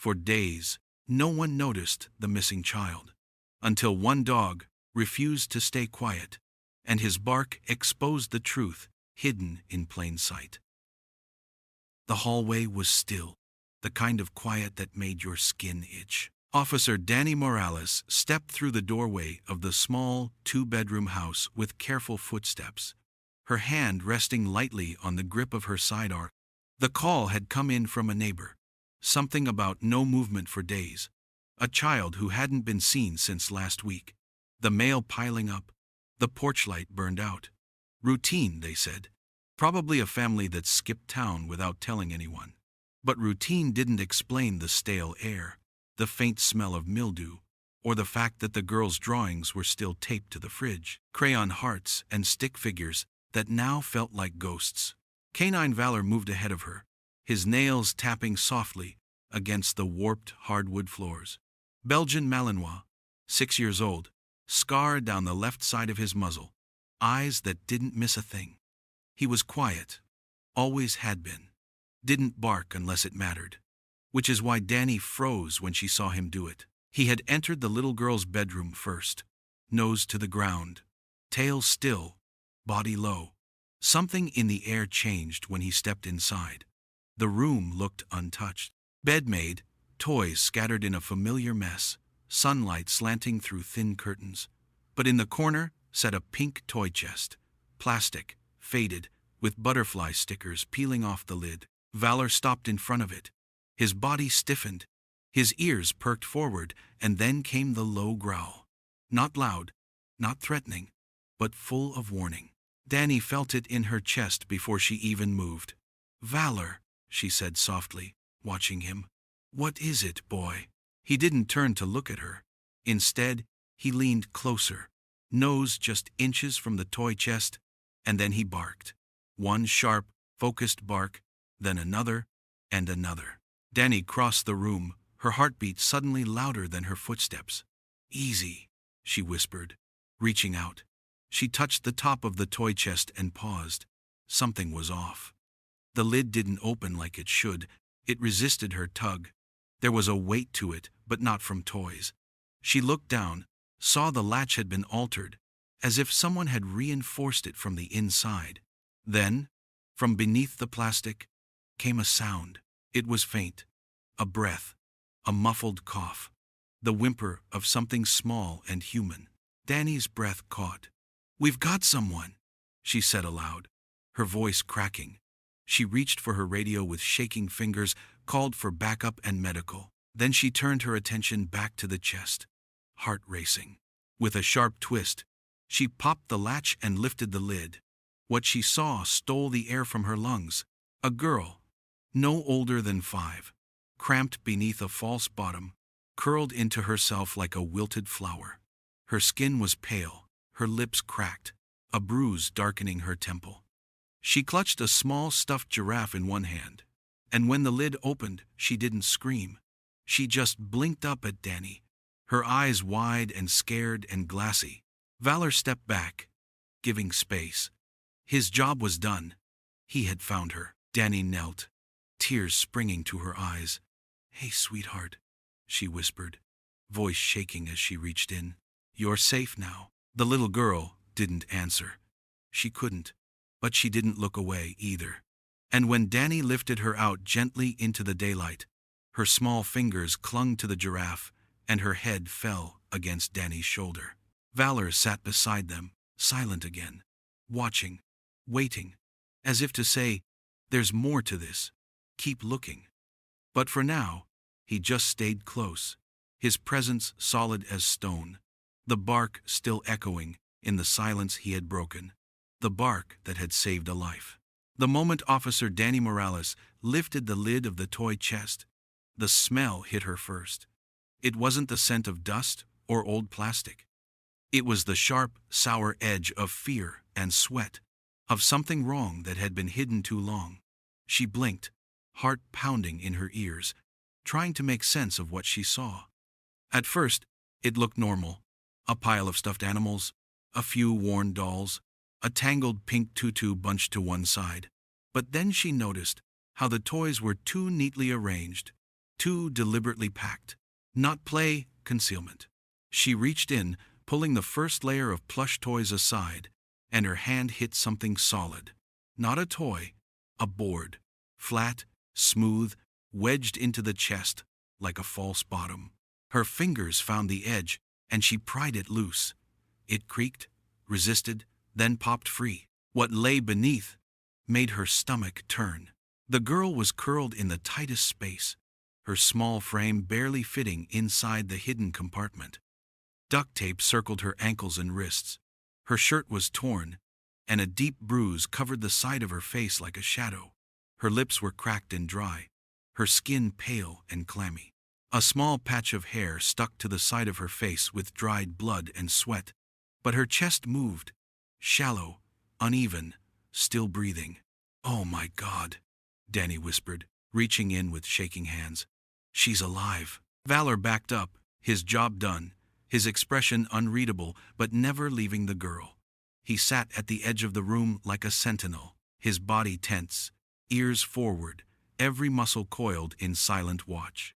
For days, no one noticed the missing child, until one dog refused to stay quiet, and his bark exposed the truth hidden in plain sight. The hallway was still, the kind of quiet that made your skin itch. Officer Dani Morales stepped through the doorway of the small, two-bedroom house with careful footsteps, her hand resting lightly on the grip of her sidearm. The call had come in from a neighbor, something about no movement for days, a child who hadn't been seen since last week. The mail piling up, the porch light burned out. Routine, they said. Probably a family that skipped town without telling anyone. But routine didn't explain the stale air, the faint smell of mildew, or the fact that the girl's drawings were still taped to the fridge. Crayon hearts and stick figures that now felt like ghosts. Canine Valor moved ahead of her, his nails tapping softly against the warped hardwood floors. Belgian Malinois, 6 years old, scarred down the left side of his muzzle, eyes that didn't miss a thing. He was quiet, always had been, didn't bark unless it mattered, which is why Dani froze when she saw him do it. He had entered the little girl's bedroom first, nose to the ground, tail still, body low. Something in the air changed when he stepped inside. The room looked untouched. Bed made, toys scattered in a familiar mess, sunlight slanting through thin curtains. But in the corner sat a pink toy chest, plastic, faded, with butterfly stickers peeling off the lid. Valor stopped in front of it. His body stiffened, his ears perked forward, and then came the low growl. Not loud, not threatening, but full of warning. Dani felt it in her chest before she even moved. "Valor," she said softly, watching him. "What is it, boy?" He didn't turn to look at her. Instead, he leaned closer, nose just inches from the toy chest, and then he barked. One sharp, focused bark, then another, and another. Dani crossed the room, her heartbeat suddenly louder than her footsteps. "Easy," she whispered, reaching out. She touched the top of the toy chest and paused. Something was off. The lid didn't open like it should. It resisted her tug. There was a weight to it, but not from toys. She looked down, saw the latch had been altered, as if someone had reinforced it from the inside. Then, from beneath the plastic, came a sound. It was faint. A breath. A muffled cough. The whimper of something small and human. Dani's breath caught. "We've got someone," she said aloud, her voice cracking. She reached for her radio with shaking fingers, called for backup and medical. Then she turned her attention back to the chest, heart racing. With a sharp twist, she popped the latch and lifted the lid. What she saw stole the air from her lungs. A girl, no older than 5, cramped beneath a false bottom, curled into herself like a wilted flower. Her skin was pale, her lips cracked, a bruise darkening her temple. She clutched a small stuffed giraffe in one hand, and when the lid opened, she didn't scream. She just blinked up at Dani, her eyes wide and scared and glassy. Valor stepped back, giving space. His job was done. He had found her. Dani knelt, tears springing to her eyes. "Hey, sweetheart," she whispered, voice shaking as she reached in. "You're safe now." The little girl didn't answer. She couldn't, but she didn't look away either. And when Dani lifted her out gently into the daylight, her small fingers clung to the giraffe, and her head fell against Dani's shoulder. Valor sat beside them, silent again, watching, waiting, as if to say, "There's more to this. Keep looking." But for now, he just stayed close, his presence solid as stone, the bark still echoing in the silence he had broken, the bark that had saved a life. The moment Officer Dani Morales lifted the lid of the toy chest, the smell hit her first. It wasn't the scent of dust or old plastic. It was the sharp, sour edge of fear and sweat, of something wrong that had been hidden too long. She blinked, heart pounding in her ears, trying to make sense of what she saw. At first, it looked normal. A pile of stuffed animals, a few worn dolls, a tangled pink tutu bunched to one side. But then she noticed how the toys were too neatly arranged, too deliberately packed. Not play, concealment. She reached in, pulling the first layer of plush toys aside, and her hand hit something solid. Not a toy, a board. Flat, smooth, wedged into the chest like a false bottom. Her fingers found the edge, and she pried it loose. It creaked, resisted, then popped free. What lay beneath made her stomach turn. The girl was curled in the tightest space, her small frame barely fitting inside the hidden compartment. Duct tape circled her ankles and wrists. Her shirt was torn, and a deep bruise covered the side of her face like a shadow. Her lips were cracked and dry, her skin pale and clammy. A small patch of hair stuck to the side of her face with dried blood and sweat, but her chest moved, shallow, uneven, still breathing. "Oh my God," Dani whispered, reaching in with shaking hands. "She's alive." Valor backed up, his job done, his expression unreadable but never leaving the girl. He sat at the edge of the room like a sentinel, his body tense, ears forward, every muscle coiled in silent watch.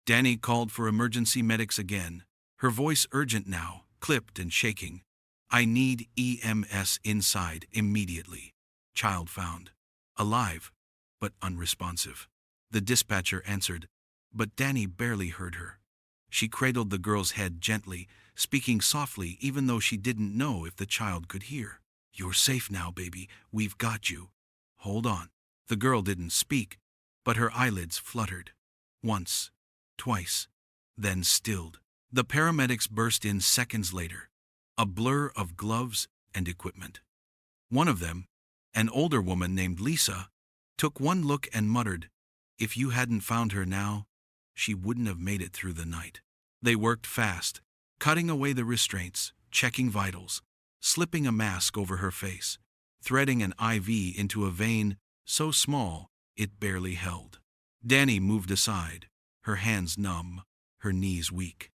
Dani called for emergency medics again, her voice urgent now, clipped and shaking. "I need EMS inside immediately. Child found. Alive, but unresponsive." The dispatcher answered, but Dani barely heard her. She cradled the girl's head gently, speaking softly even though she didn't know if the child could hear. "You're safe now, baby. We've got you. Hold on." The girl didn't speak, but her eyelids fluttered. Once, twice, then stilled. The paramedics burst in seconds later, a blur of gloves and equipment. One of them, an older woman named Lisa, took one look and muttered, "If you hadn't found her now, she wouldn't have made it through the night." They worked fast, cutting away the restraints, checking vitals, slipping a mask over her face, threading an IV into a vein so small it barely held. Dani moved aside, her hands numb, her knees weak.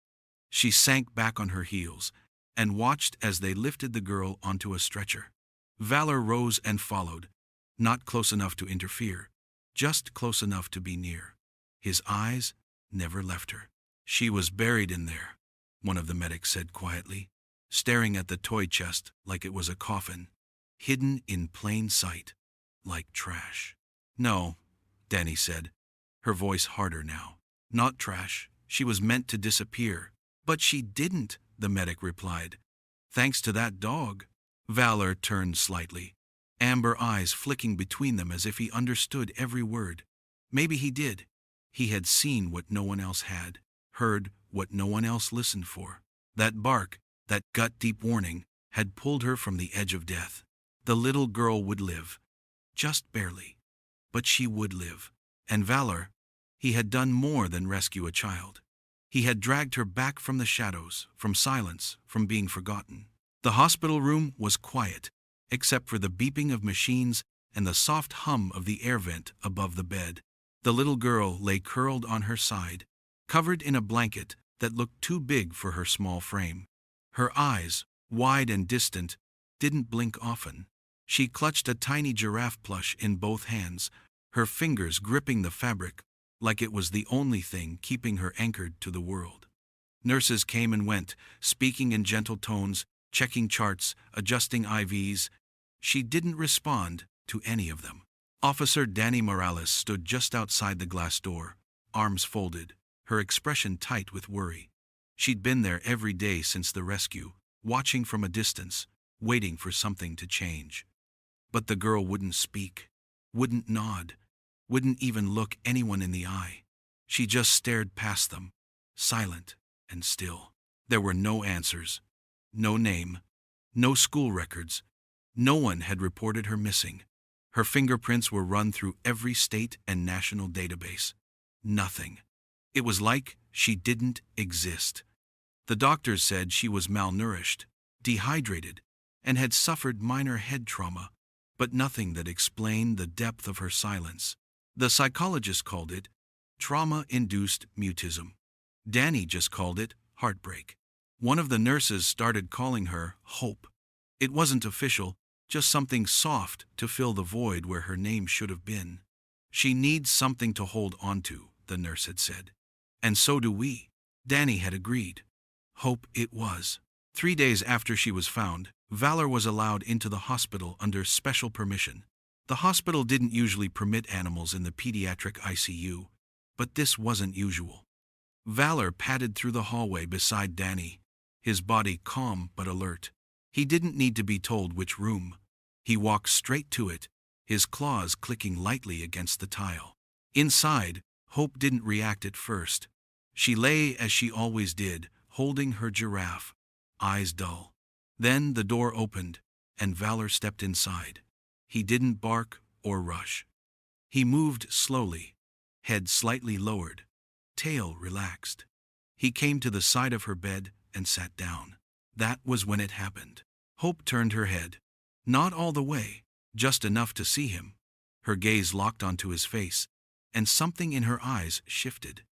She sank back on her heels and watched as they lifted the girl onto a stretcher. Valor rose and followed, not close enough to interfere, just close enough to be near. His eyes never left her. "She was buried in there," one of the medics said quietly, staring at the toy chest like it was a coffin, hidden in plain sight, like trash. "No," Dani said, her voice harder now. "Not trash. She was meant to disappear." "But she didn't," the medic replied. "Thanks to that dog." Valor turned slightly, amber eyes flicking between them as if he understood every word. Maybe he did. He had seen what no one else had, heard what no one else listened for. That bark, that gut-deep warning, had pulled her from the edge of death. The little girl would live. Just barely. But she would live. And Valor, he had done more than rescue a child. He had dragged her back from the shadows, from silence, from being forgotten. The hospital room was quiet, except for the beeping of machines and the soft hum of the air vent above the bed. The little girl lay curled on her side, covered in a blanket that looked too big for her small frame. Her eyes, wide and distant, didn't blink often. She clutched a tiny giraffe plush in both hands, her fingers gripping the fabric like it was the only thing keeping her anchored to the world. Nurses came and went, speaking in gentle tones, checking charts, adjusting IVs. She didn't respond to any of them. Officer Dani Morales stood just outside the glass door, arms folded, her expression tight with worry. She'd been there every day since the rescue, watching from a distance, waiting for something to change. But the girl wouldn't speak, wouldn't nod, wouldn't even look anyone in the eye. She just stared past them, silent and still. There were no answers, no name, no school records. No one had reported her missing. Her fingerprints were run through every state and national database. Nothing. It was like she didn't exist. The doctors said she was malnourished, dehydrated, and had suffered minor head trauma, but nothing that explained the depth of her silence. The psychologist called it trauma-induced mutism. Dani just called it heartbreak. One of the nurses started calling her Hope. It wasn't official, just something soft to fill the void where her name should have been. "She needs something to hold on to," the nurse had said. And so do we. Dani had agreed. Hope it was. 3 days after she was found, Valor was allowed into the hospital under special permission. The hospital didn't usually permit animals in the pediatric ICU, but this wasn't usual. Valor padded through the hallway beside Dani, his body calm but alert. He didn't need to be told which room. He walked straight to it, his claws clicking lightly against the tile. Inside, Hope didn't react at first. She lay as she always did, holding her giraffe, eyes dull. Then the door opened, and Valor stepped inside. He didn't bark or rush. He moved slowly, head slightly lowered, tail relaxed. He came to the side of her bed and sat down. That was when it happened. Hope turned her head. Not all the way, just enough to see him. Her gaze locked onto his face, and something in her eyes shifted.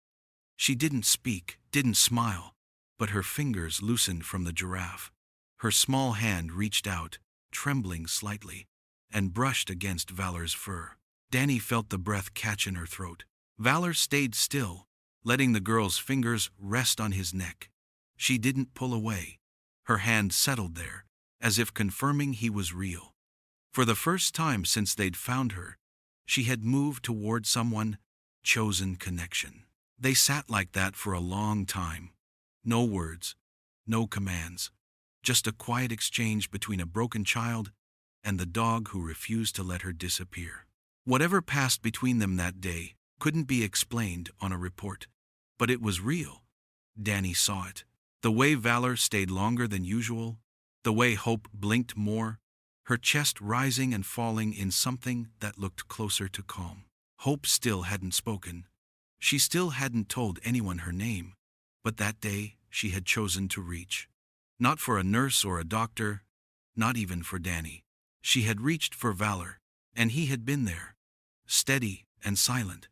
She didn't speak, didn't smile, but her fingers loosened from the giraffe. Her small hand reached out, trembling slightly, and brushed against Valor's fur. Dani felt the breath catch in her throat. Valor stayed still, letting the girl's fingers rest on his neck. She didn't pull away. Her hand settled there, as if confirming he was real. For the first time since they'd found her, she had moved toward someone, chosen connection. They sat like that for a long time. No words, no commands, just a quiet exchange between a broken child and the dog who refused to let her disappear. Whatever passed between them that day couldn't be explained on a report, but it was real. Dani saw it. The way Valor stayed longer than usual, the way Hope blinked more, her chest rising and falling in something that looked closer to calm. Hope still hadn't spoken. She still hadn't told anyone her name, but that day she had chosen to reach. Not for a nurse or a doctor, not even for Dani. She had reached for Valor, and he had been there, steady and silent,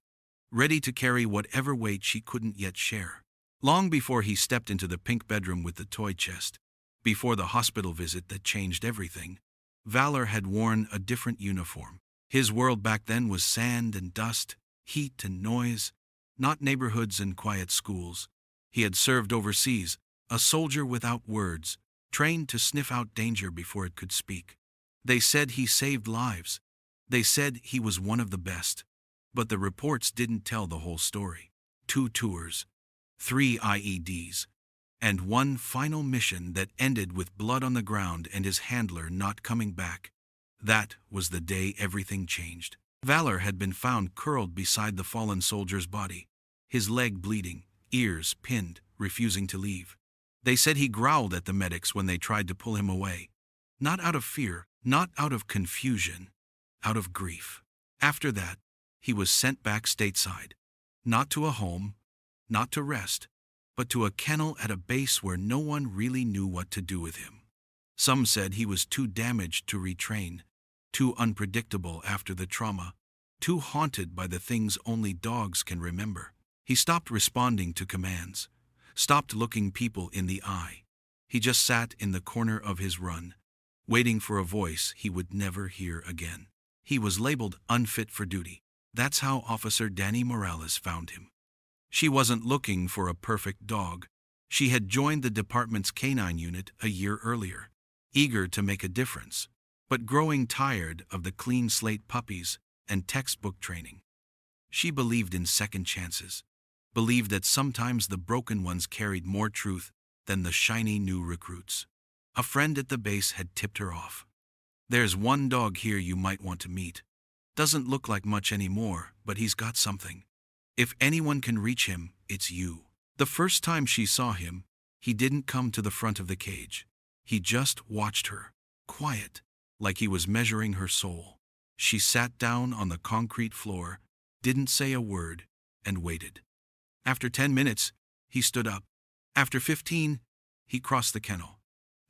ready to carry whatever weight she couldn't yet share. Long before he stepped into the pink bedroom with the toy chest, before the hospital visit that changed everything, Valor had worn a different uniform. His world back then was sand and dust, heat and noise, not neighborhoods and quiet schools. He had served overseas, a soldier without words, trained to sniff out danger before it could speak. They said he saved lives. They said he was one of the best. But the reports didn't tell the whole story. 2 tours, 3 IEDs, and one final mission that ended with blood on the ground and his handler not coming back. That was the day everything changed. Valor had been found curled beside the fallen soldier's body, his leg bleeding, ears pinned, refusing to leave. They said he growled at the medics when they tried to pull him away. Not out of fear, not out of confusion, out of grief. After that, he was sent back stateside. Not to a home, not to rest, but to a kennel at a base where no one really knew what to do with him. Some said he was too damaged to retrain, too unpredictable after the trauma, too haunted by the things only dogs can remember. He stopped responding to commands, stopped looking people in the eye. He just sat in the corner of his run, waiting for a voice he would never hear again. He was labeled unfit for duty. That's how Officer Dani Morales found him. She wasn't looking for a perfect dog. She had joined the department's canine unit a year earlier, eager to make a difference, but growing tired of the clean slate puppies and textbook training. She believed in second chances, believed that sometimes the broken ones carried more truth than the shiny new recruits. A friend at the base had tipped her off. There's one dog here you might want to meet. Doesn't look like much anymore, but he's got something. If anyone can reach him, it's you. The first time she saw him, he didn't come to the front of the cage. He just watched her, quiet, like he was measuring her soul. She sat down on the concrete floor, didn't say a word, and waited. After 10 minutes, he stood up. After 15, he crossed the kennel.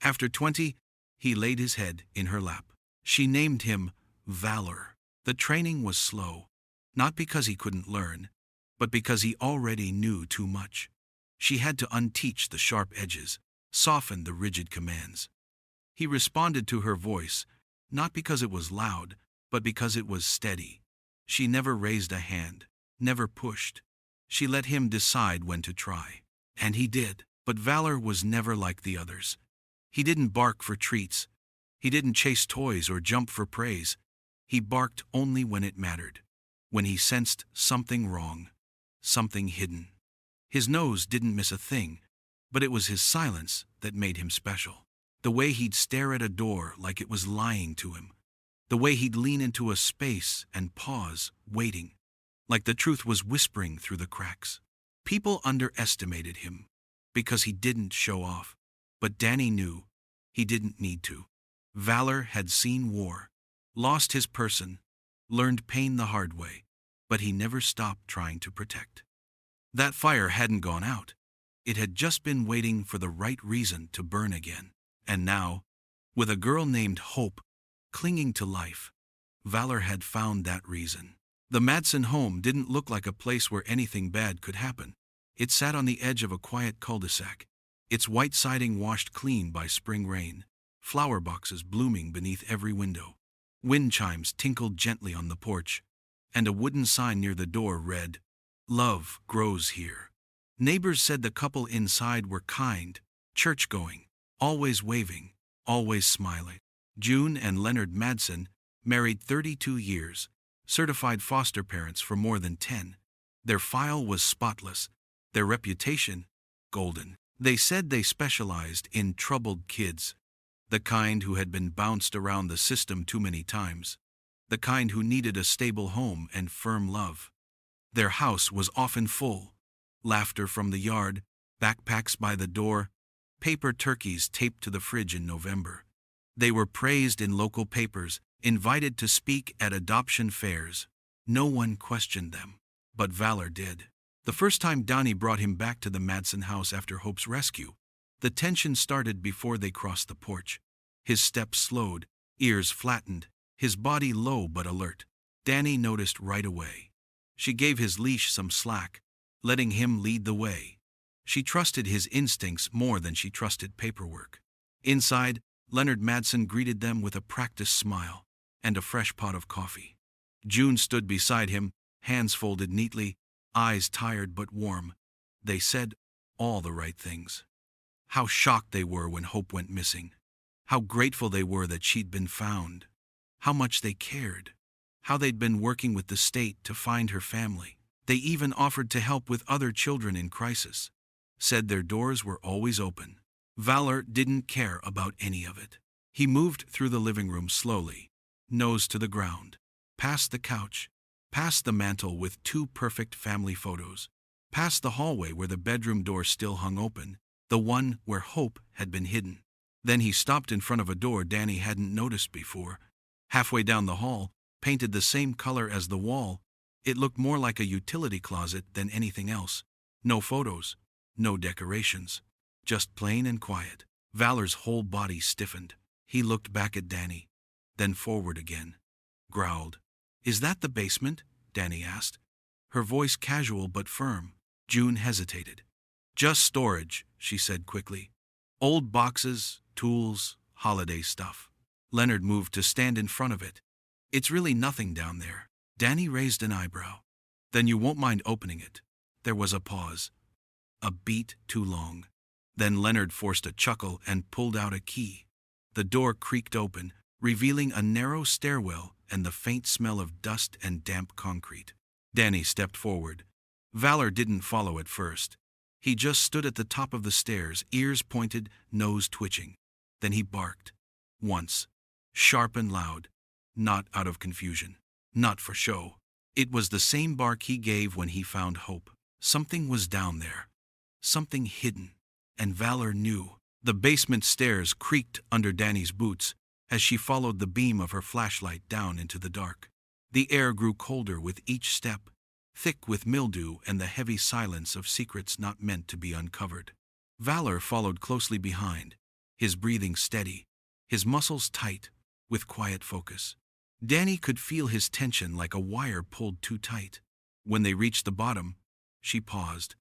After 20, he laid his head in her lap. She named him Valor. The training was slow, not because he couldn't learn, but because he already knew too much. She had to unteach the sharp edges, soften the rigid commands. He responded to her voice, not because it was loud, but because it was steady. She never raised a hand, never pushed. She let him decide when to try. And he did. But Valor was never like the others. He didn't bark for treats. He didn't chase toys or jump for praise. He barked only when it mattered. When he sensed something wrong. Something hidden. His nose didn't miss a thing, but it was his silence that made him special. The way he'd stare at a door like it was lying to him. The way he'd lean into a space and pause, waiting, like the truth was whispering through the cracks. People underestimated him because he didn't show off. But Dani knew he didn't need to. Valor had seen war, lost his person, learned pain the hard way, but he never stopped trying to protect. That fire hadn't gone out. It had just been waiting for the right reason to burn again. And now, with a girl named Hope clinging to life, Valor had found that reason. The Madsen home didn't look like a place where anything bad could happen. It sat on the edge of a quiet cul-de-sac, its white siding washed clean by spring rain, flower boxes blooming beneath every window. Wind chimes tinkled gently on the porch, and a wooden sign near the door read, "Love grows here." Neighbors said the couple inside were kind, church-going, always waving, always smiling. June and Leonard Madsen, married 32 years, certified foster parents for more than 10. Their file was spotless, their reputation golden. They said they specialized in troubled kids, the kind who had been bounced around the system too many times, the kind who needed a stable home and firm love. Their house was often full, laughter from the yard, backpacks by the door, paper turkeys taped to the fridge in November. They were praised in local papers, invited to speak at adoption fairs. No one questioned them, but Valor did. The first time Dani brought him back to the Madsen house after Hope's rescue, the tension started before they crossed the porch. His steps slowed, ears flattened, his body low but alert. Dani noticed right away. She gave his leash some slack, letting him lead the way. She trusted his instincts more than she trusted paperwork. Inside, Leonard Madsen greeted them with a practiced smile and a fresh pot of coffee. June stood beside him, hands folded neatly, eyes tired but warm. They said all the right things. How shocked they were when Hope went missing. How grateful they were that she'd been found. How much they cared. How they'd been working with the state to find her family. They even offered to help with other children in crisis. Said their doors were always open. Valor didn't care about any of it. He moved through the living room slowly, nose to the ground, past the couch, past the mantel with 2 perfect family photos, past the hallway where the bedroom door still hung open, the one where Hope had been hidden. Then he stopped in front of a door Dani hadn't noticed before. Halfway down the hall, painted the same color as the wall, it looked more like a utility closet than anything else. No photos, no decorations, just plain and quiet. Valor's whole body stiffened. He looked back at Dani, then forward again. Growled. "Is that the basement?" Dani asked. Her voice casual but firm. June hesitated. "Just storage," she said quickly. "Old boxes, tools, holiday stuff." Leonard moved to stand in front of it. "It's really nothing down there." Dani raised an eyebrow. "Then you won't mind opening it." There was a pause. A beat too long. Then Leonard forced a chuckle and pulled out a key. The door creaked open, revealing a narrow stairwell and the faint smell of dust and damp concrete. Dani stepped forward. Valor didn't follow at first. He just stood at the top of the stairs, ears pointed, nose twitching. Then he barked. Once. Sharp and loud. Not out of confusion. Not for show. It was the same bark he gave when he found Hope. Something was down there. Something hidden. And Valor knew. The basement stairs creaked under Dani's boots as she followed the beam of her flashlight down into the dark. The air grew colder with each step, thick with mildew and the heavy silence of secrets not meant to be uncovered. Valor followed closely behind, his breathing steady, his muscles tight, with quiet focus. Dani could feel his tension like a wire pulled too tight. When they reached the bottom, she paused.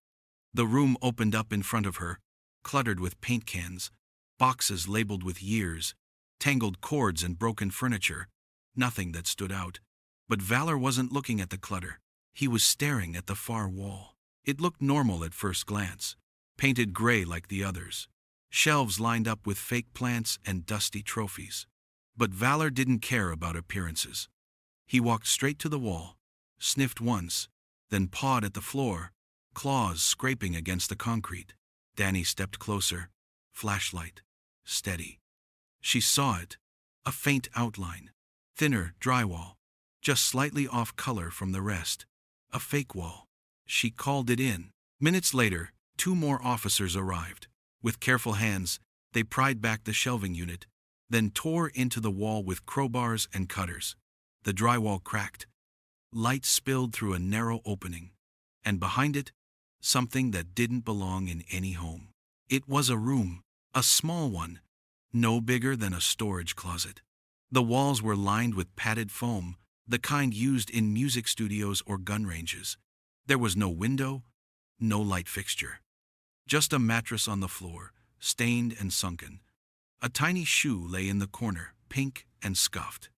The room opened up in front of her, cluttered with paint cans, boxes labeled with years, tangled cords and broken furniture, nothing that stood out. But Valor wasn't looking at the clutter. He was staring at the far wall. It looked normal at first glance, painted gray like the others. Shelves lined up with fake plants and dusty trophies. But Valor didn't care about appearances. He walked straight to the wall, sniffed once, then pawed at the floor, claws scraping against the concrete. Dani stepped closer, flashlight, steady. She saw it, a faint outline, thinner drywall, just slightly off color from the rest. A fake wall. She called it in. Minutes later, 2 more officers arrived. With careful hands, they pried back the shelving unit, then tore into the wall with crowbars and cutters. The drywall cracked. Light spilled through a narrow opening, and behind it, something that didn't belong in any home. It was a room, a small one, no bigger than a storage closet. The walls were lined with padded foam, the kind used in music studios or gun ranges. There was no window, no light fixture. Just a mattress on the floor, stained and sunken. A tiny shoe lay in the corner, pink and scuffed.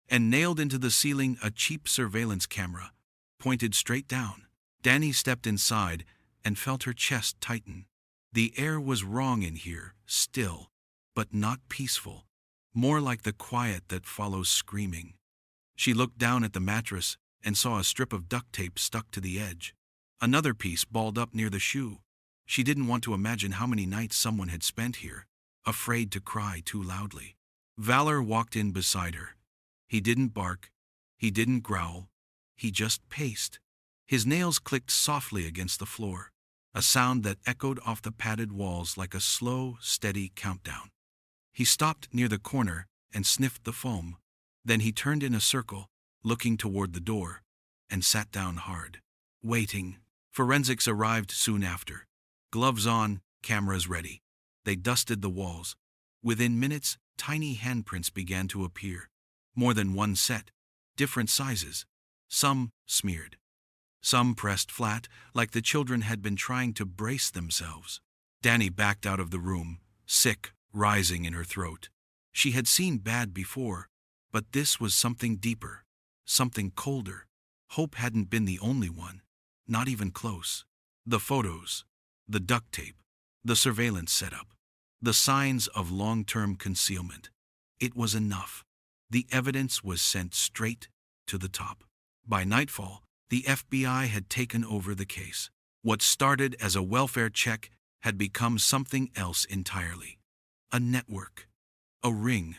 And nailed into the ceiling a cheap surveillance camera, pointed straight down. Dani stepped inside and felt her chest tighten. The air was wrong in here, still, but not peaceful, more like the quiet that follows screaming. She looked down at the mattress and saw a strip of duct tape stuck to the edge. Another piece balled up near the shoe. She didn't want to imagine how many nights someone had spent here, afraid to cry too loudly. Valor walked in beside her. He didn't bark, he didn't growl, he just paced. His nails clicked softly against the floor, a sound that echoed off the padded walls like a slow, steady countdown. He stopped near the corner and sniffed the foam. Then he turned in a circle, looking toward the door, and sat down hard, waiting. Forensics arrived soon after. Gloves on, cameras ready. They dusted the walls. Within minutes, tiny handprints began to appear. More than one set, different sizes. Some smeared. Some pressed flat, like the children had been trying to brace themselves. Dani backed out of the room, sick, rising in her throat. She had seen bad before, but this was something deeper, something colder. Hope hadn't been the only one, not even close. The photos, the duct tape, the surveillance setup, the signs of long-term concealment. It was enough. The evidence was sent straight to the top. By nightfall, the FBI had taken over the case. What started as a welfare check had become something else entirely. A network, a ring,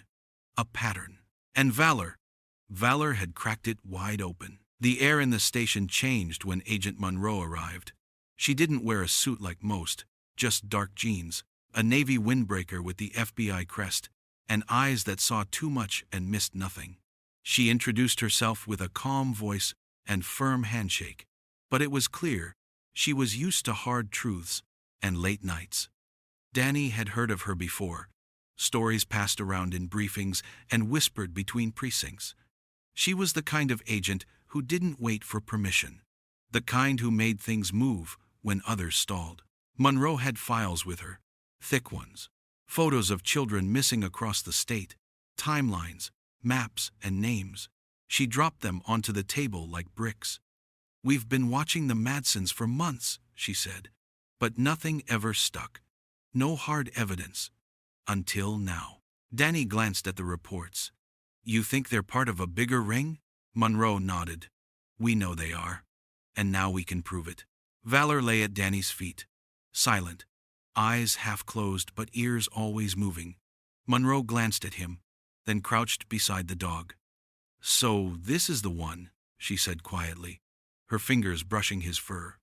a pattern. And Valor had cracked it wide open. The air in the station changed when Agent Monroe arrived. She didn't wear a suit like most, just dark jeans, a navy windbreaker with the FBI crest, and eyes that saw too much and missed nothing. She introduced herself with a calm voice and firm handshake, but it was clear she was used to hard truths and late nights. Dani had heard of her before. Stories passed around in briefings and whispered between precincts. She was the kind of agent who didn't wait for permission, the kind who made things move when others stalled. Monroe had files with her, thick ones. Photos of children missing across the state, timelines, maps, and names. She dropped them onto the table like bricks. "We've been watching the Madsons for months," she said, "but nothing ever stuck. No hard evidence. Until now." Dani glanced at the reports. "You think they're part of a bigger ring?" Monroe nodded. "We know they are. And now we can prove it." Valor lay at Dani's feet, silent. Eyes half closed but ears always moving. Monroe glanced at him, then crouched beside the dog. "So this is the one," she said quietly, her fingers brushing his fur.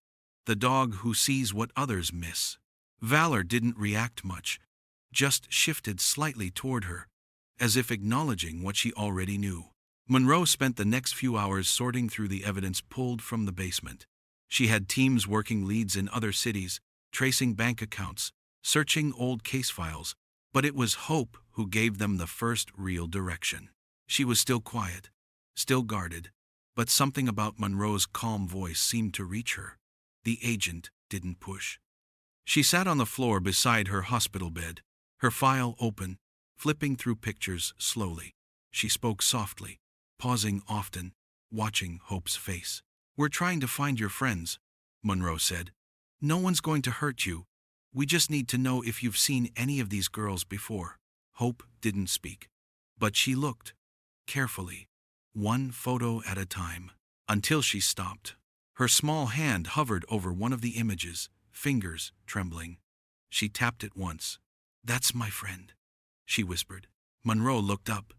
"The dog who sees what others miss." Valor didn't react much, just shifted slightly toward her, as if acknowledging what she already knew. Monroe spent the next few hours sorting through the evidence pulled from the basement. She had teams working leads in other cities, tracing bank accounts, searching old case files, but it was Hope who gave them the first real direction. She was still quiet, still guarded, but something about Monroe's calm voice seemed to reach her. The agent didn't push. She sat on the floor beside her hospital bed, her file open, flipping through pictures slowly. She spoke softly, pausing often, watching Hope's face. "We're trying to find your friends," Monroe said. "No one's going to hurt you. We just need to know if you've seen any of these girls before." Hope didn't speak, but she looked, carefully, one photo at a time, until she stopped. Her small hand hovered over one of the images, fingers trembling. She tapped it once. "That's my friend," she whispered. Monroe looked up.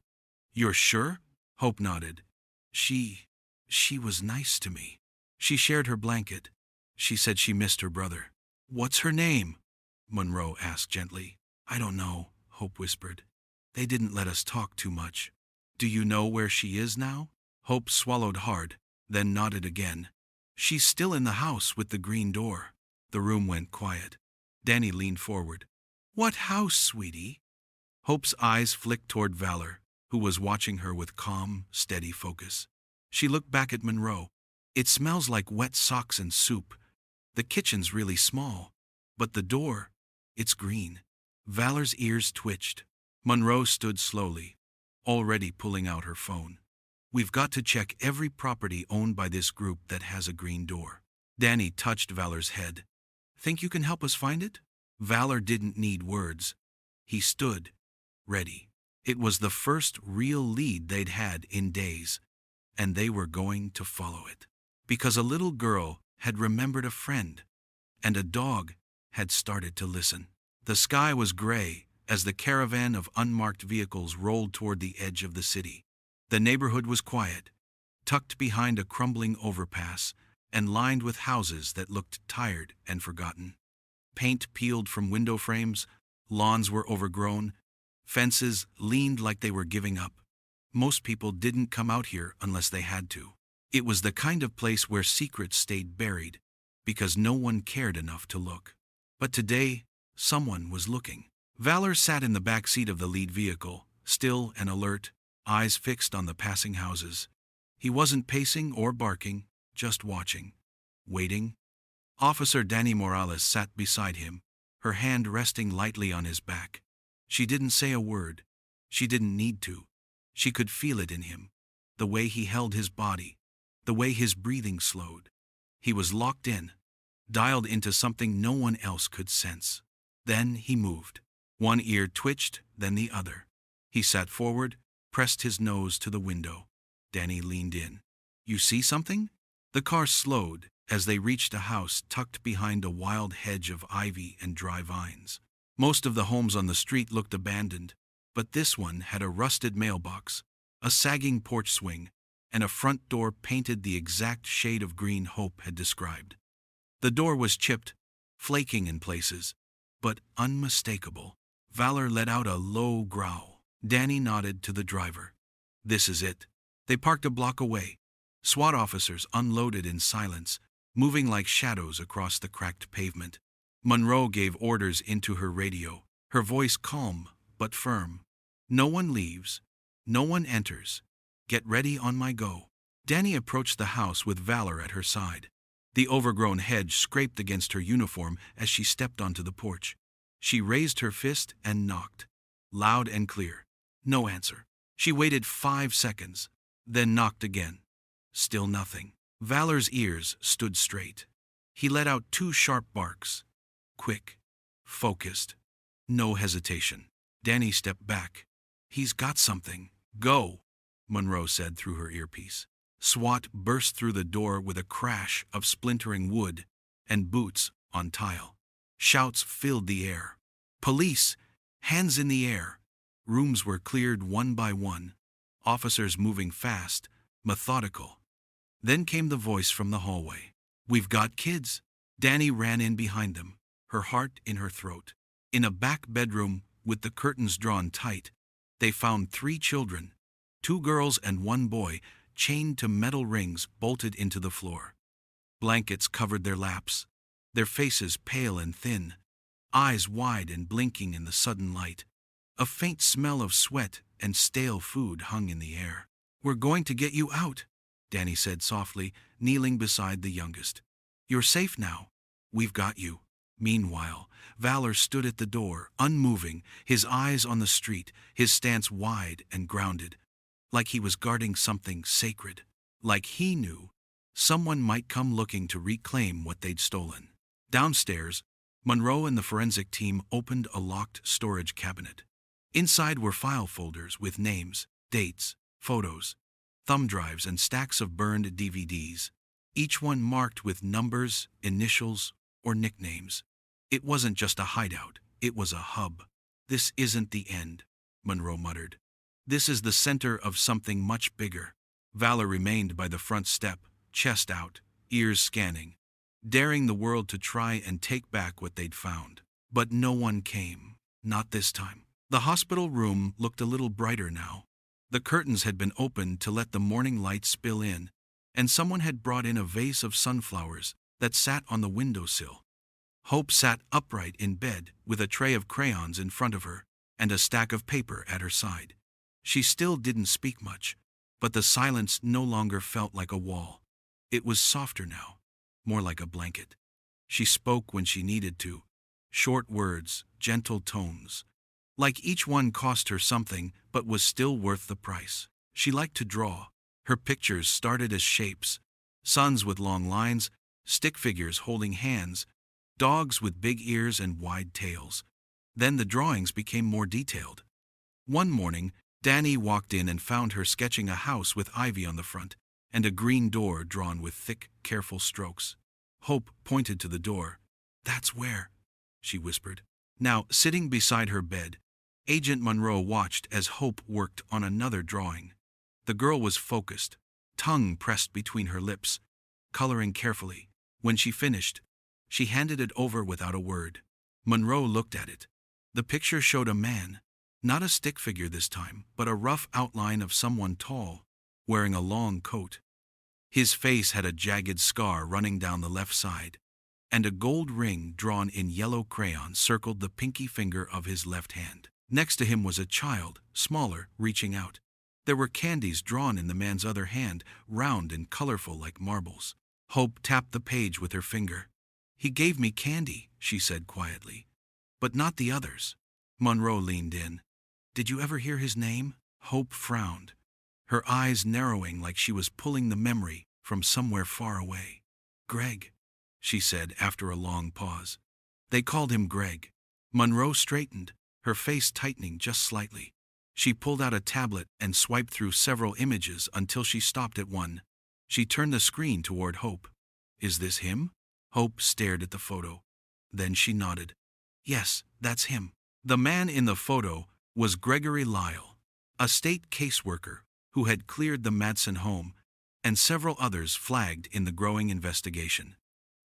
"You're sure?" Hope nodded. She was nice to me. She shared her blanket. She said she missed her brother." "What's her name?" Monroe asked gently. "I don't know," Hope whispered. "They didn't let us talk too much." "Do you know where she is now?" Hope swallowed hard, then nodded again. "She's still in the house with the green door." The room went quiet. Dani leaned forward. "What house, sweetie?" Hope's eyes flicked toward Valor, who was watching her with calm, steady focus. She looked back at Monroe. "It smells like wet socks and soup. The kitchen's really small, but the door, it's green." Valor's ears twitched. Monroe stood slowly, already pulling out her phone. "We've got to check every property owned by this group that has a green door." Dani touched Valor's head. "Think you can help us find it?" Valor didn't need words. He stood, ready. It was the first real lead they'd had in days, and they were going to follow it. Because a little girl had remembered a friend, and a dog had started to listen. The sky was gray as the caravan of unmarked vehicles rolled toward the edge of the city. The neighborhood was quiet, tucked behind a crumbling overpass and lined with houses that looked tired and forgotten. Paint peeled from window frames, lawns were overgrown, fences leaned like they were giving up. Most people didn't come out here unless they had to. It was the kind of place where secrets stayed buried, because no one cared enough to look. But today, someone was looking. Valor sat in the back seat of the lead vehicle, still and alert, eyes fixed on the passing houses. He wasn't pacing or barking, just watching. Waiting. Officer Dani Morales sat beside him, her hand resting lightly on his back. She didn't say a word. She didn't need to. She could feel it in him, the way he held his body, the way his breathing slowed. He was locked in, dialed into something no one else could sense. Then he moved. One ear twitched, then the other. He sat forward, pressed his nose to the window. Dani leaned in. "You see something?" The car slowed as they reached a house tucked behind a wild hedge of ivy and dry vines. Most of the homes on the street looked abandoned, but this one had a rusted mailbox, a sagging porch swing, and a front door painted the exact shade of green Hope had described. The door was chipped, flaking in places, but unmistakable. Valor let out a low growl. Dani nodded to the driver. "This is it." They parked a block away. SWAT officers unloaded in silence, moving like shadows across the cracked pavement. Monroe gave orders into her radio, her voice calm but firm. "No one leaves. No one enters. Get ready on my go." Dani approached the house with Valor at her side. The overgrown hedge scraped against her uniform as she stepped onto the porch. She raised her fist and knocked, loud and clear. No answer. She waited 5 seconds, then knocked again. Still nothing. Valor's ears stood straight. He let out 2 sharp barks. Quick, focused, no hesitation. Dani stepped back. "He's got something. Go," Monroe said through her earpiece. SWAT burst through the door with a crash of splintering wood and boots on tile. Shouts filled the air. "Police! Hands in the air!" Rooms were cleared one by one, officers moving fast, methodical. Then came the voice from the hallway. "We've got kids." Dani ran in behind them, her heart in her throat. In a back bedroom, with the curtains drawn tight, they found 3 children, 2 girls and 1 boy, chained to metal rings bolted into the floor. Blankets covered their laps, their faces pale and thin, eyes wide and blinking in the sudden light. A faint smell of sweat and stale food hung in the air. "We're going to get you out," Dani said softly, kneeling beside the youngest. "You're safe now. We've got you." Meanwhile, Valor stood at the door, unmoving, his eyes on the street, his stance wide and grounded, like he was guarding something sacred, like he knew Someone might come looking to reclaim what they'd stolen. Downstairs, Monroe and the forensic team opened a locked storage cabinet. Inside were file folders with names, dates, photos, thumb drives, and stacks of burned DVDs, each one marked with numbers, initials, or nicknames. It wasn't just a hideout, it was a hub. "This isn't the end," Monroe muttered. "This is the center of something much bigger." Valor remained by the front step, chest out, ears scanning, daring the world to try and take back what they'd found. But no one came. Not this time. The hospital room looked a little brighter now. The curtains had been opened to let the morning light spill in, and someone had brought in a vase of sunflowers that sat on the windowsill. Hope sat upright in bed with a tray of crayons in front of her and a stack of paper at her side. She still didn't speak much, but the silence no longer felt like a wall. It was softer now, more like a blanket. She spoke when she needed to. Short words, gentle tones. Like each one cost her something, but was still worth the price. She liked to draw. Her pictures started as shapes. Suns with long lines, stick figures holding hands, dogs with big ears and wide tails. Then the drawings became more detailed. One morning, Dani walked in and found her sketching a house with ivy on the front and a green door drawn with thick, careful strokes. Hope pointed to the door. "That's where," she whispered. Now, sitting beside her bed, Agent Monroe watched as Hope worked on another drawing. The girl was focused, tongue pressed between her lips, coloring carefully. When she finished, she handed it over without a word. Monroe looked at it. The picture showed a man, not a stick figure this time, but a rough outline of someone tall, wearing a long coat. His face had a jagged scar running down the left side, and a gold ring drawn in yellow crayon circled the pinky finger of his left hand. Next to him was a child, smaller, reaching out. There were candies drawn in the man's other hand, round and colorful like marbles. Hope tapped the page with her finger. "He gave me candy," she said quietly. "But not the others." Monroe leaned in. "Did you ever hear his name?" Hope frowned, her eyes narrowing like she was pulling the memory from somewhere far away. "Greg," she said after a long pause. "They called him Greg." Monroe straightened, her face tightening just slightly. She pulled out a tablet and swiped through several images until she stopped at one. She turned the screen toward Hope. "Is this him?" Hope stared at the photo. Then she nodded. "Yes, that's him." The man in the photo was Gregory Lyle, a state caseworker who had cleared the Madsen home, and several others flagged in the growing investigation.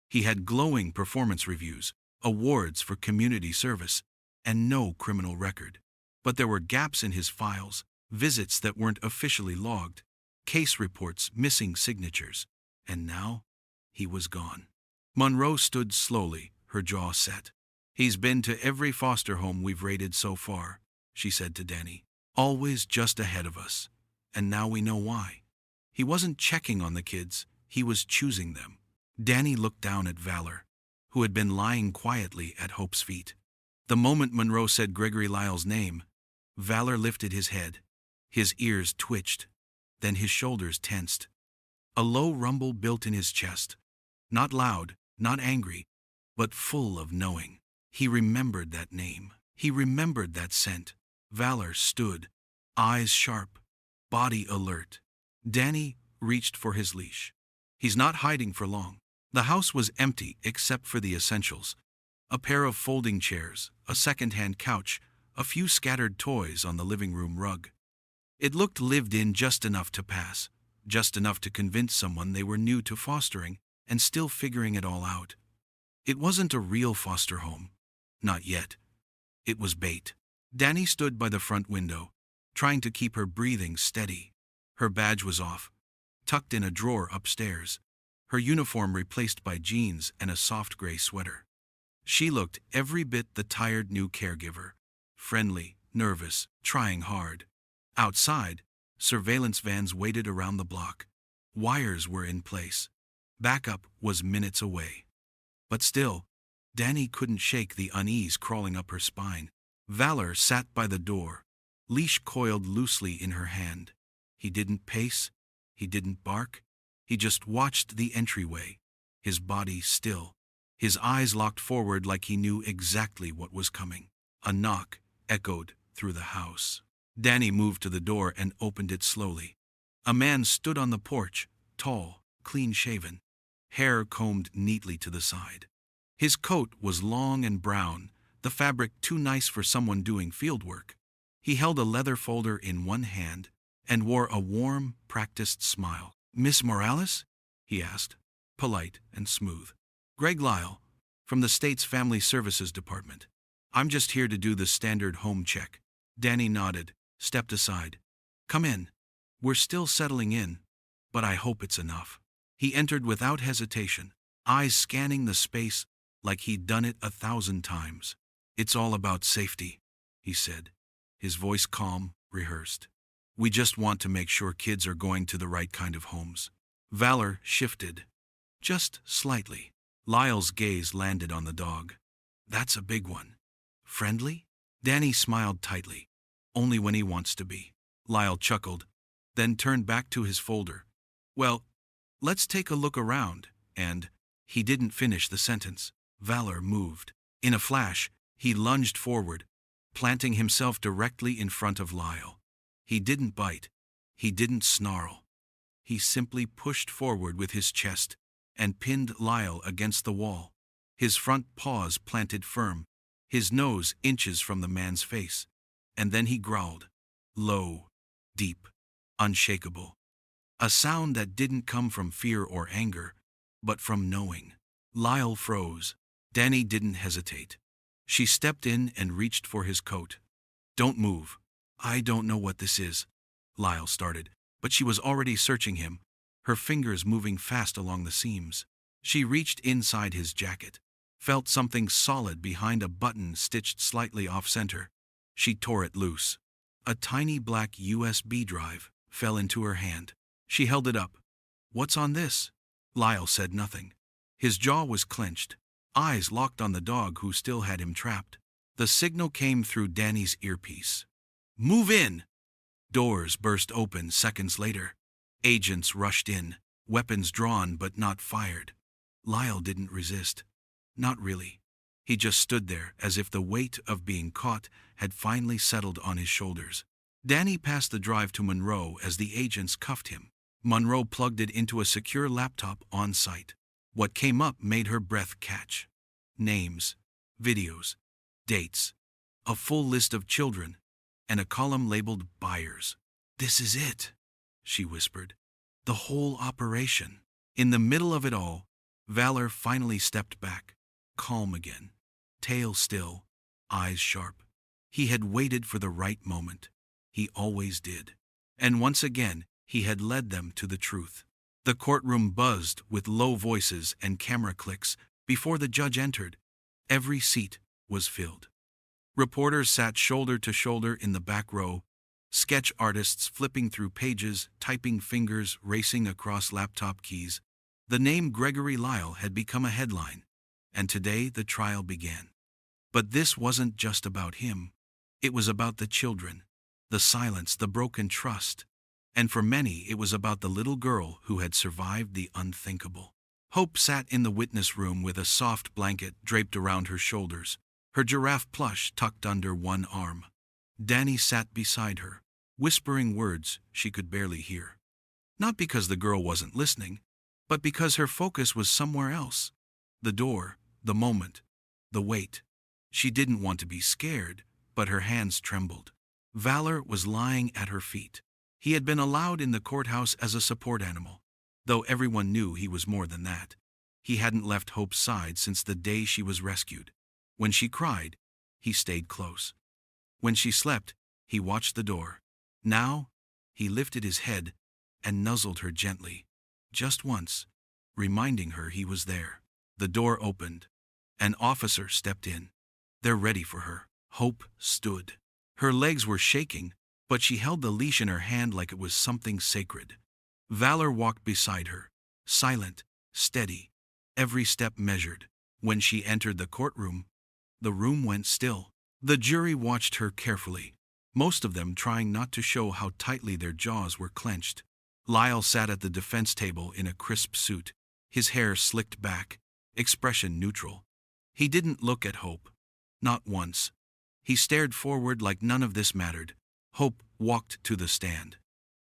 He had glowing performance reviews, awards for community service, and no criminal record. But there were gaps in his files, visits that weren't officially logged, case reports missing signatures, and now he was gone. Monroe stood slowly, her jaw set. "He's been to every foster home we've raided so far," she said to Dani. "Always just ahead of us. And now we know why. He wasn't checking on the kids, he was choosing them." Dani looked down at Valor, who had been lying quietly at Hope's feet. The moment Monroe said Gregory Lyle's name, Valor lifted his head. His ears twitched. Then his shoulders tensed. A low rumble built in his chest. Not loud, not angry, but full of knowing. He remembered that name. He remembered that scent. Valor stood, eyes sharp, body alert. Dani reached for his leash. "He's not hiding for long." The house was empty except for the essentials. A pair of folding chairs, a second-hand couch, a few scattered toys on the living room rug. It looked lived in just enough to pass, just enough to convince someone they were new to fostering and still figuring it all out. It wasn't a real foster home. Not yet. It was bait. Dani stood by the front window, trying to keep her breathing steady. Her badge was off, tucked in a drawer upstairs, her uniform replaced by jeans and a soft gray sweater. She looked every bit the tired new caregiver, friendly, nervous, trying hard. Outside, surveillance vans waited around the block. Wires were in place. Backup was minutes away. But still, Dani couldn't shake the unease crawling up her spine. Valor sat by the door, leash coiled loosely in her hand. He didn't pace, he didn't bark, He just watched the entryway, his body still, his eyes locked forward like he knew exactly what was coming. A knock echoed through the house. Dani moved to the door and opened it slowly. A man stood on the porch, tall, clean-shaven, hair combed neatly to the side. His coat was long and brown, the fabric too nice for someone doing fieldwork. He held a leather folder in one hand and wore a warm, practiced smile. "Miss Morales?" he asked, polite and smooth. "Greg Lyle, from the state's Family Services Department. I'm just here to do the standard home check." Dani nodded, stepped aside. "Come in. We're still settling in, but I hope it's enough." He entered without hesitation, eyes scanning the space like he'd done it 1,000 times. "It's all about safety," he said, his voice calm, rehearsed. "We just want to make sure kids are going to the right kind of homes." Valor shifted, just slightly. Lyle's gaze landed on the dog. "That's a big one. Friendly?" Dani smiled tightly. "Only when he wants to be." Lyle chuckled, then turned back to his folder. "Well, let's take a look around," and he didn't finish the sentence. Valor moved. In a flash, he lunged forward, planting himself directly in front of Lyle. He didn't bite. He didn't snarl. He simply pushed forward with his chest and pinned Lyle against the wall, his front paws planted firm, his nose inches from the man's face. And then he growled, low, deep, unshakable. A sound that didn't come from fear or anger, but from knowing. Lyle froze. Dani didn't hesitate. She stepped in and reached for his coat. "Don't move. I don't know what this is," Lyle started, but she was already searching him, her fingers moving fast along the seams. She reached inside his jacket, felt something solid behind a button stitched slightly off-center. She tore it loose. A tiny black USB drive fell into her hand. She held it up. "What's on this?" Lyle said nothing. His jaw was clenched, eyes locked on the dog who still had him trapped. The signal came through Dani's earpiece. "Move in!" Doors burst open seconds later. Agents rushed in, weapons drawn but not fired. Lyle didn't resist. Not really. He just stood there as if the weight of being caught had finally settled on his shoulders. Dani passed the drive to Monroe as the agents cuffed him. Monroe plugged it into a secure laptop on site. What came up made her breath catch. Names, videos, dates, a full list of children, and a column labeled buyers. "This is it," she whispered. "The whole operation." In the middle of it all, Valor finally stepped back, calm again, tail still, eyes sharp. He had waited for the right moment. He always did. And once again, he had led them to the truth. The courtroom buzzed with low voices and camera clicks before the judge entered. Every seat was filled. Reporters sat shoulder to shoulder in the back row, sketch artists flipping through pages, typing fingers racing across laptop keys. The name Gregory Lyle had become a headline, and today the trial began. But this wasn't just about him. It was about the children, the silence, the broken trust. And for many, it was about the little girl who had survived the unthinkable. Hope sat in the witness room with a soft blanket draped around her shoulders, her giraffe plush tucked under one arm. Dani sat beside her, whispering words she could barely hear. Not because the girl wasn't listening, but because her focus was somewhere else. The door, the moment, the wait. She didn't want to be scared, but her hands trembled. Valor was lying at her feet. He had been allowed in the courthouse as a support animal, though everyone knew he was more than that. He hadn't left Hope's side since the day she was rescued. When she cried, he stayed close. When she slept, he watched the door. Now, he lifted his head and nuzzled her gently, just once, reminding her he was there. The door opened. An officer stepped in. "They're ready for her." Hope stood. Her legs were shaking, but she held the leash in her hand like it was something sacred. Valor walked beside her, silent, steady, every step measured. When she entered the courtroom, the room went still. The jury watched her carefully, most of them trying not to show how tightly their jaws were clenched. Lyle sat at the defense table in a crisp suit, his hair slicked back, expression neutral. He didn't look at Hope. Not once. He stared forward like none of this mattered. Hope walked to the stand.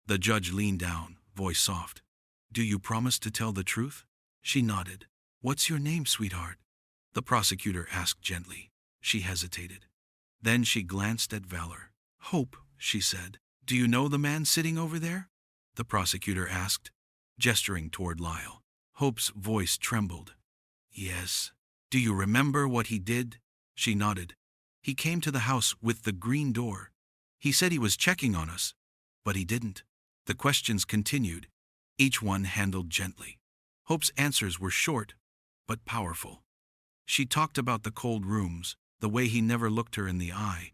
The judge leaned down, voice soft. "Do you promise to tell the truth?" She nodded. "What's your name, sweetheart?" The prosecutor asked gently. She hesitated. Then she glanced at Valor. "Hope," she said. "Do you know the man sitting over there?" The prosecutor asked, gesturing toward Lyle. Hope's voice trembled. "Yes." "Do you remember what he did?" She nodded. "He came to the house with the green door. He said he was checking on us, but he didn't." The questions continued, each one handled gently. Hope's answers were short, but powerful. She talked about the cold rooms, the way he never looked her in the eye,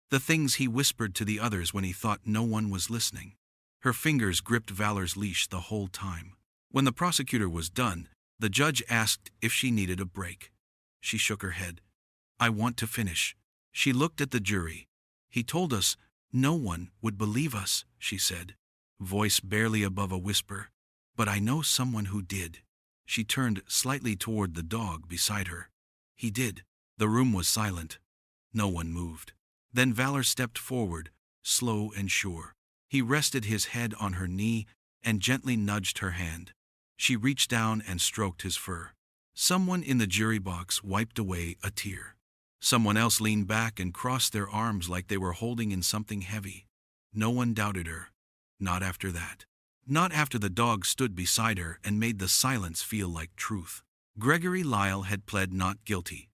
the things he whispered to the others when he thought no one was listening. Her fingers gripped Valor's leash the whole time. When the prosecutor was done, the judge asked if she needed a break. She shook her head. "I want to finish." She looked at the jury. "He told us no one would believe us," she said, voice barely above a whisper. "But I know someone who did." She turned slightly toward the dog beside her. "He did." The room was silent. No one moved. Then Valor stepped forward, slow and sure. He rested his head on her knee and gently nudged her hand. She reached down and stroked his fur. Someone in the jury box wiped away a tear. Someone else leaned back and crossed their arms like they were holding in something heavy. No one doubted her. Not after that. Not after the dog stood beside her and made the silence feel like truth. Gregory Lyle had pled not guilty.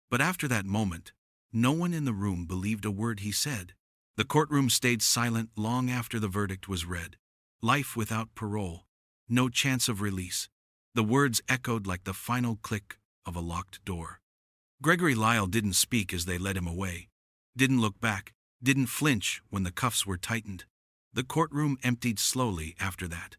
But after that moment, no one in the room believed a word he said. The courtroom stayed silent long after the verdict was read. Life without parole. No chance of release. The words echoed like the final click of a locked door. Gregory Lyle didn't speak as they led him away. Didn't look back. Didn't flinch when the cuffs were tightened. The courtroom emptied slowly after that.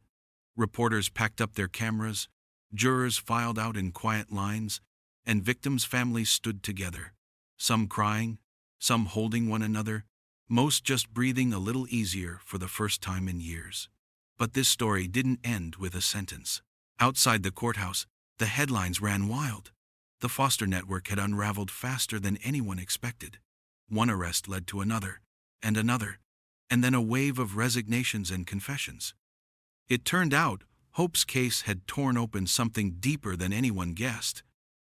Reporters packed up their cameras. Jurors filed out in quiet lines. And victims' families stood together. Some crying, some holding one another, most just breathing a little easier for the first time in years. But this story didn't end with a sentence. Outside the courthouse, the headlines ran wild. The foster network had unraveled faster than anyone expected. One arrest led to another, and then a wave of resignations and confessions. It turned out Hope's case had torn open something deeper than anyone guessed.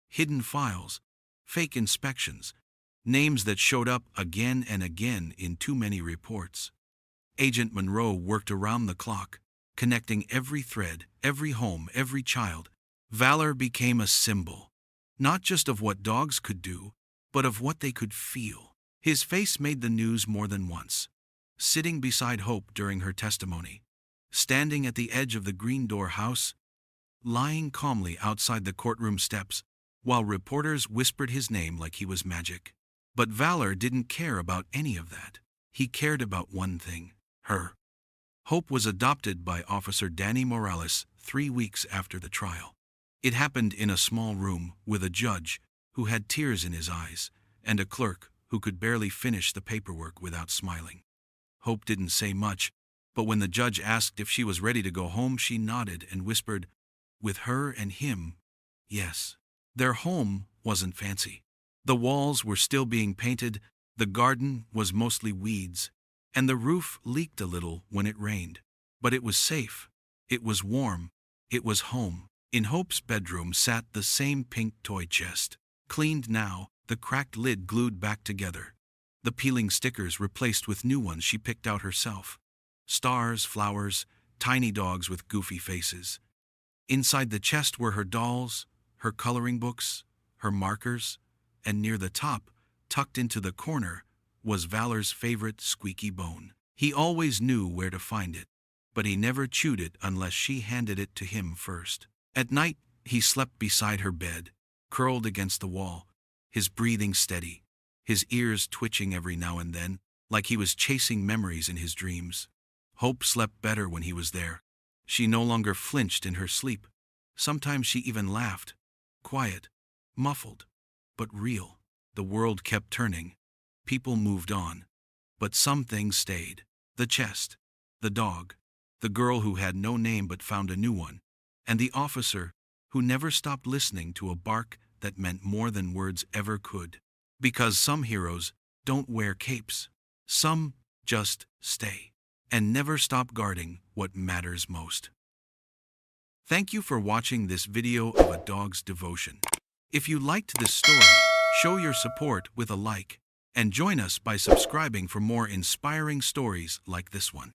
Hidden files, fake inspections, names that showed up again and again in too many reports. Agent Monroe worked around the clock, connecting every thread, every home, every child. Valor became a symbol, not just of what dogs could do, but of what they could feel. His face made the news more than once. Sitting beside Hope during her testimony, standing at the edge of the green door house, lying calmly outside the courtroom steps, while reporters whispered his name like he was magic. But Valor didn't care about any of that. He cared about one thing, her. Hope was adopted by Officer Dani Morales 3 weeks after the trial. It happened in a small room with a judge who had tears in his eyes and a clerk who could barely finish the paperwork without smiling. Hope didn't say much, but when the judge asked if she was ready to go home, she nodded and whispered, "With her and him, yes." Their home wasn't fancy. The walls were still being painted, the garden was mostly weeds, and the roof leaked a little when it rained. But it was safe, it was warm, it was home. In Hope's bedroom sat the same pink toy chest, cleaned now, the cracked lid glued back together, the peeling stickers replaced with new ones she picked out herself. Stars, flowers, tiny dogs with goofy faces. Inside the chest were her dolls, her coloring books, her markers, and near the top, tucked into the corner, was Valor's favorite squeaky bone. He always knew where to find it, but he never chewed it unless she handed it to him first. At night, he slept beside her bed, curled against the wall, his breathing steady, his ears twitching every now and then, like he was chasing memories in his dreams. Hope slept better when he was there. She no longer flinched in her sleep. Sometimes she even laughed. Quiet, muffled, but real. The world kept turning. People moved on. But some things stayed. The chest, the dog, the girl who had no name but found a new one, and the officer who never stopped listening to a bark that meant more than words ever could. Because some heroes don't wear capes. Some just stay and never stop guarding what matters most. Thank you for watching this video of a dog's devotion. If you liked this story, show your support with a like, and join us by subscribing for more inspiring stories like this one.